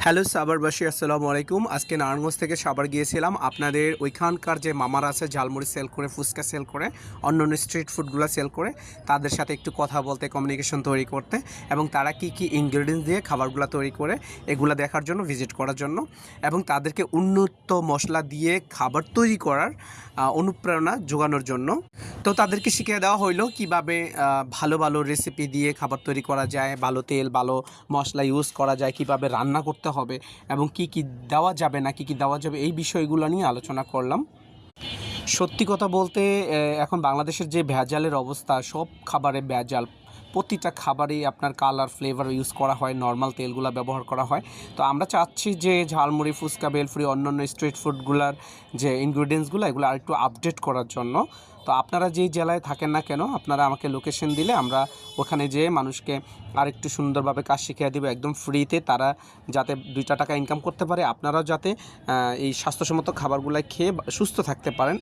Hello সাভারবাসী, আসসালামু আলাইকুম। আজকে নারায়ণগঞ্জ থেকে সাভার গিয়েছিলাম আপনাদের ওইখানকার যে মামারা আছে ঝালমুড়ি সেল করে, ফুচকা সেল করে, অন্যান্য স্ট্রিট ফুডগুলো সেল করে, তাদের সাথে একটু কথা বলতে, কমিউনিকেশন তৈরি করতে এবং তারা কি কি ইনগ্রেডিয়েন্টস দিয়ে খাবারগুলো তৈরি করে এগুলো দেখার জন্য, ভিজিট করার জন্য এবং তাদেরকে উন্নত মশলা দিয়ে খাবার তৈরি করার অনুপ্রেরণা যোগানোর জন্য। তো তাদেরকে শিখিয়ে দেওয়া হইলো কীভাবে ভালো ভালো রেসিপি দিয়ে খাবার তৈরি করা যায়, ভালো তেল, ভালো মশলা ইউজ করা যায়, কিভাবে রান্না করতে হবে এবং কি কি দেওয়া যাবে না, কি কি দেওয়া যাবে, এই বিষয়গুলো নিয়ে আলোচনা করলাম। সত্যি কথা বলতে এখন বাংলাদেশের যে ভেজালের অবস্থা, সব খাবারে ভেজাল। প্রতিটা খাবারেই আপনার কালার, ফ্লেভার ইউজ করা হয়, নর্মাল তেলগুলো ব্যবহার করা হয়। তো আমরা চাচ্ছি যে ঝালমুড়ি, ফুচকা, বেলফুরি, অন্যান্য স্ট্রিট ফুডগুলোর যে ইনগ্রিডিয়েন্টসগুলো এগুলো আরেকটু আপডেট করার জন্য। তো আপনারা যেই জেলায় থাকেন না কেন, আপনারা আমাকে লোকেশন দিলে আমরা ওখানে যেয়ে মানুষকে আরেকটু সুন্দরভাবে কাজ শিখিয়ে দেবো একদম ফ্রিতে, তারা যাতে 2টা টাকা ইনকাম করতে পারে, আপনারাও যাতে এই স্বাস্থ্যসম্মত খাবারগুলো খেয়ে সুস্থ থাকতে পারেন।